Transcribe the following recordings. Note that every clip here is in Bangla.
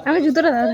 আমি জুতোটা দাও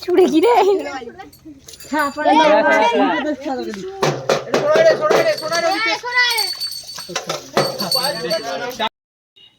ছুড়ে কি রে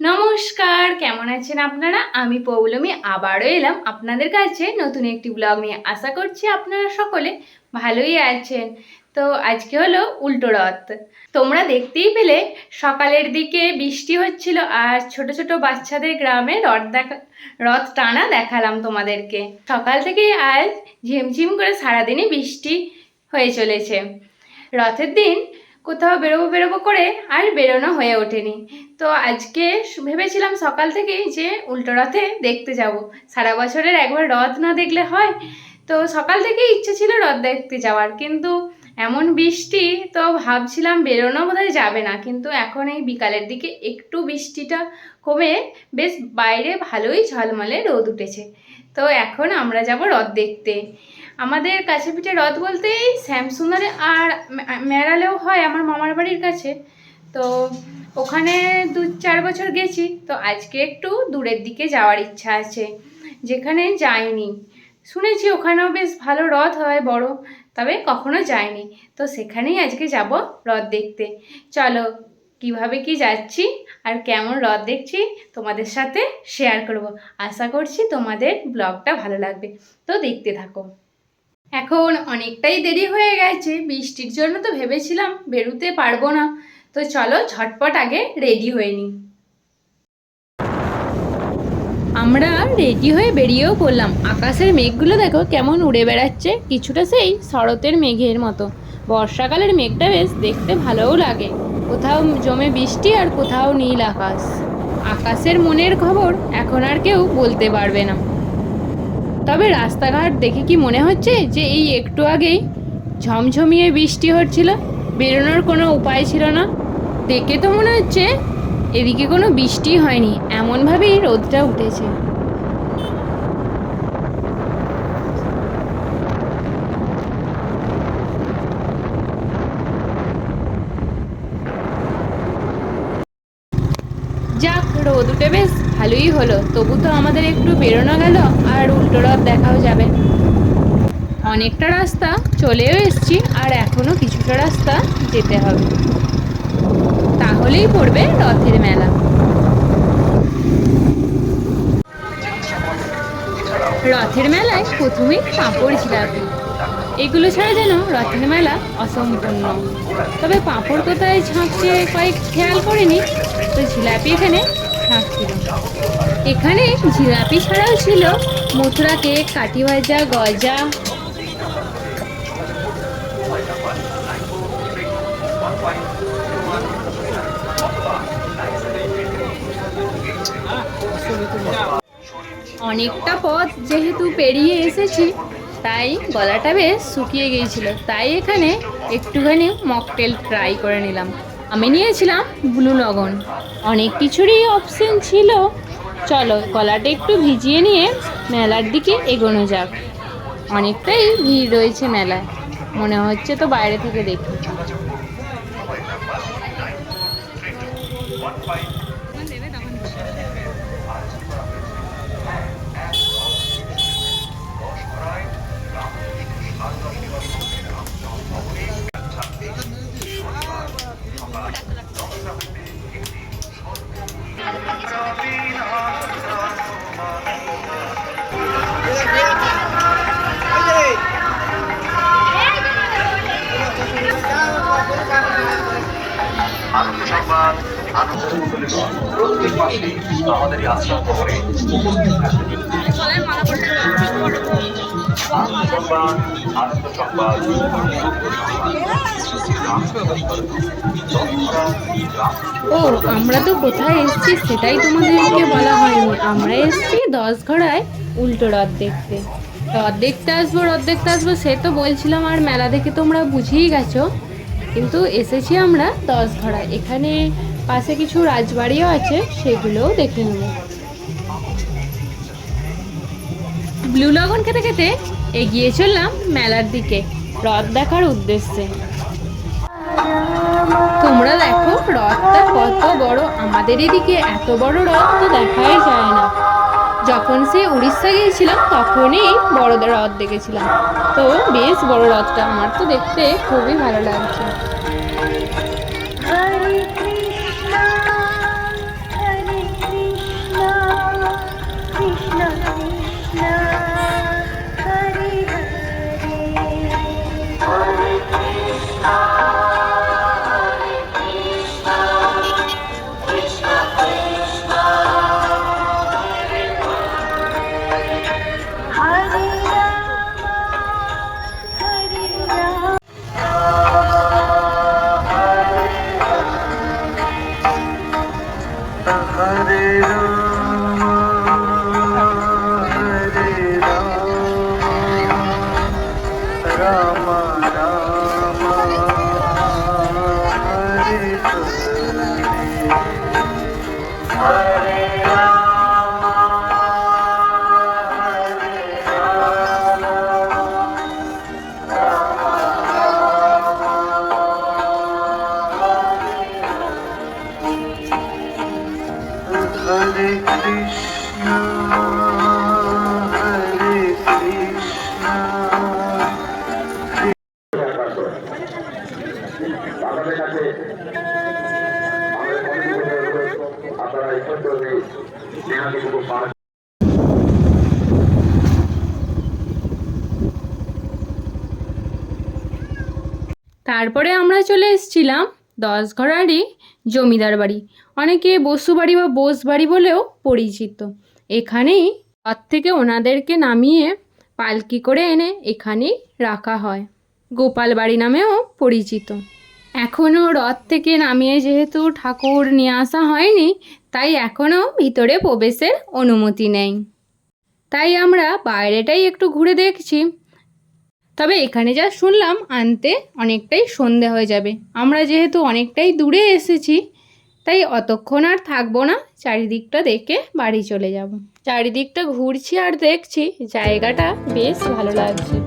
নমস্কার, কেমন আছেন আপনারা? আমি পৌলমী আবারও এলাম আপনাদের কাছে নতুন একটি ব্লগ নিয়ে। আশা করছি আপনারা সকলে ভালোই আছেন। তো আজকে হলো উল্টো রথ। তোমরা দেখতেই পেলে সকালের দিকে বৃষ্টি হচ্ছিল আর ছোট ছোট বাচ্চাদের গ্রামে রথ টানা দেখালাম তোমাদেরকে। সকাল থেকেই আজ ঝিমঝিম করে সারাদিনই বৃষ্টি হয়ে চলেছে। রথের দিন কোথাও বেরোবো করে আর বেরোনো হয়ে ওঠেনি। তো আজকে ভেবেছিলাম সকাল থেকেই যে উল্টো রথে দেখতে যাব। সারা বছরের একবার রথ না দেখলে হয়? তো সকাল থেকেই ইচ্ছে ছিল রথ দেখতে যাওয়ার, কিন্তু এমন বৃষ্টি তো ভাবছিলাম বেরোনো বোধহয় যাবে না। কিন্তু এখন এই বিকালের দিকে একটু বৃষ্টিটা কমে বেশ বাইরে ভালোই ঝলমলে রোদ উঠেছে। তো এখন আমরা যাব রথ দেখতে। আমাদের কাছে পিঠে রথ বলতে এই শ্যামসুন্দরে আর মেরালেও হয় আমার মামার বাড়ির কাছে। তো ওখানে 2-4 বছর গেছি। তো আজকে একটু দূরের দিকে যাওয়ার ইচ্ছা আছে, যেখানে যাইনি। শুনেছি ওখানেও বেশ ভালো রথ হয় বড়, তবে কখনো যাইনি। তো সেখানেই আজকে যাব রথ দেখতে। চলো কিভাবে কি যাচ্ছি আর কেমন রথ দেখছি তোমাদের সাথে শেয়ার করব। আশা করছি তোমাদের ব্লগটা ভালো লাগবে, তো দেখতে থাকো। এখন অনেকটাই দেরি হয়ে গেছে, বৃষ্টির জন্য তো ভেবেছিলাম বেরোতে পারবো না। তো চলো ঝটপট আগে রেডি হয়ে নিই। আমরা রেডি হয়ে বেরিয়েও পড়লাম। আকাশের মেঘগুলো দেখো কেমন উড়ে বেড়াচ্ছে, কিছুটা সেই শরতের মেঘের মতো। বর্ষাকালের মেঘটা বেশ দেখতে ভালোও লাগে। কোথাও জমে বৃষ্টি আর কোথাও নীল আকাশ। আকাশের মনের খবর এখন আর কেউ বলতে পারবে না। তবে রাস্তাঘাট দেখে কি মনে হচ্ছে যে এই একটু আগেই ঝমঝমিয়ে বৃষ্টি হচ্ছিল, বেরোনোর কোনো উপায় ছিল না। দেখে তো মনে হচ্ছে এদিকে কোনো বৃষ্টি হয়নি, এমনভাবেই রোদটা উঠেছে। যাক, রোদ উঠে বেশ ভালোই হলো। তবু তো আমাদের একটু বেরোনো গেল আর উল্টো রথ দেখাও যাবে। অনেকটা রাস্তা চলেও এসছি আর এখনো কিছুটা রাস্তা যেতে হবে, তাহলেই পড়বে রথের মেলা। রথের মেলায় প্রথমেই পাঁপড় জিলাপি, এগুলো ছাড়া যেন রথের মেলা অসম্পূর্ণ। তবে পাঁপড় কোথায় ঝাঁকছে কয়েক খেয়াল করিনি, তো জিলাপি এখানে ঝাঁকছিল। এখানে জিলাপি ছাড়াও ছিল মথুরা কেক, কাঠি ভাজা, গজা। অনেকটা পথ যেহেতু পেরিয়ে এসেছি, তাই গলাটা বেশ শুকিয়ে গিয়েছিল। তাই এখানে একটুখানি মকটেল ট্রাই করে নিলাম। আমি নিয়েছিলাম ব্লু লগন। অনেক কিছুরই অপশন ছিল। চলো গলাটা একটু ভিজিয়ে নিয়ে মেলার দিকে এগোনো যাক। অনেকটাই ভিড় রয়েছে মেলায়, মনে হচ্ছে তো বাইরে থেকে দেখি। প্রত্যেক মাসে আমাদের এই আশ্রম ভবনে উপস্থিত থাকবে আনন্দ সংবাদ ও, আমরা তো কোথায় এসেছি সেটাই তোমাদেরকে বলা হয়নি। আমরা এসেছি 10ঘড়ায় উল্টো রথ দেখতে। রথ দেখতে আসবো সে তো বলছিলাম, আর মেলা দেখে তোমরা বুঝেই গেছো। কিন্তু এসেছি আমরা 10ঘড়ায়। এখানে পাশে কিছু রাজবাড়িও আছে, সেগুলোও দেখে নেব। ব্লু লগন খেতে খেতে এগিয়ে চললাম মেলার দিকে রথ দেখার উদ্দেশ্যে। তোমরা দেখো রথটা কত বড়। আমাদের এদিকে এত বড় রথ তো দেখাই যায় না। যখন সে উড়িষ্যা গিয়েছিলাম তখনই বড় রথ দেখেছিলাম। তো বেশ বড় রথটা, আমার তো দেখতে খুবই ভালো লাগছে। তারপরে আমরা চলে এসেছিলাম 10ঘড়ারই জমিদার বাড়ি, অনেকে বসু বাড়ি বা বোস বাড়ি বলেও পরিচিত। এখানেই রথ থেকে ওনাদেরকে নামিয়ে পালকি করে এনে এখানেই রাখা হয়। গোপাল বাড়ি নামেও পরিচিত। এখনও রথ থেকে নামিয়ে যেহেতু ঠাকুর নিয়ে আসা হয়নি, তাই এখনও ভিতরে প্রবেশের অনুমতি নেই। তাই আমরা বাইরেটাই একটু ঘুরে দেখছি। তবে এখানে যা শুনলাম আনতে অনেকটাই সন্ধে হয়ে যাবে। আমরা যেহেতু অনেকটাই দূরে এসেছি, তাই অতক্ষণ আর থাকবো না, চারিদিকটা দেখে বাড়ি চলে যাব। চারিদিকটা ঘুরছি আর দেখছি, জায়গাটা বেশ ভালো লাগছে।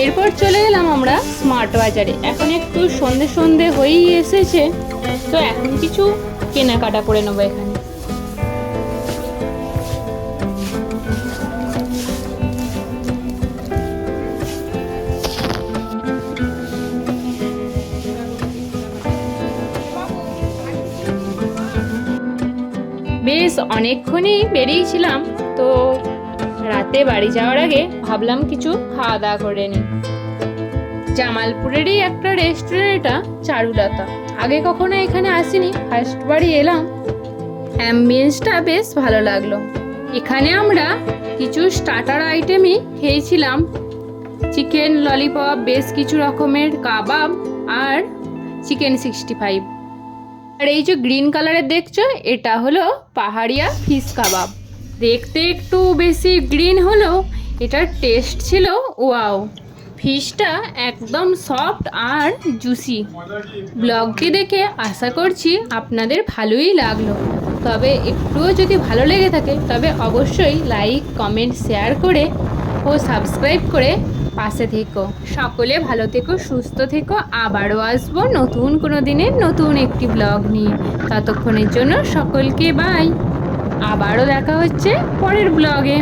এরপর চলে গেলাম আমরা স্মার্ট বাজারে। এখন একটু সন্ধে সন্ধে হয়েই এসেছে, তো এখন কিছু কেনাকাটা করে নেবো এখানে। বেশ অনেকক্ষণই বেরিয়েছিলাম, তো রাতে বাড়ি যাওয়ার আগে ভাবলাম কিছু খাওয়া দাওয়া করে নিই। জামালপুরেরই একটা রেস্টুরেন্ট, এটা চারুলতা। আগে কখনো এখানে আসিনি, ফার্স্ট বারই এলাম। অ্যাম্বিয়েন্সটা বেশ ভালো লাগলো। এখানে আমরা কিছু স্টার্টার আইটেমই খেয়েছিলাম, চিকেন ললিপপ, বেশ কিছু রকমের কাবাব আর চিকেন 65। আর এই যে গ্রিন কালারের দেখছো, এটা হলো পাহাড়িয়া ফিশ কাবাব। দেখতে একটু বেশি গ্রিন হলেও এটার টেস্ট ছিল ওয়াও। ফিশটা একদম সফট আর জুসি। ব্লগটি দেখে আশা করছি আপনাদের ভালোই লাগলো। তবে একটুও যদি ভালো লেগে থাকে তবে অবশ্যই লাইক, কমেন্ট, শেয়ার করে ও সাবস্ক্রাইব করে পাশে থেকো। সকলে ভালো থেকো, সুস্থ থেকো। আবারও আসবো নতুন কোনো দিনের নতুন একটি ব্লগ নিয়ে। ততক্ষণের জন্য সকলকে বাই। আবারও দেখা হচ্ছে পরের ব্লগে।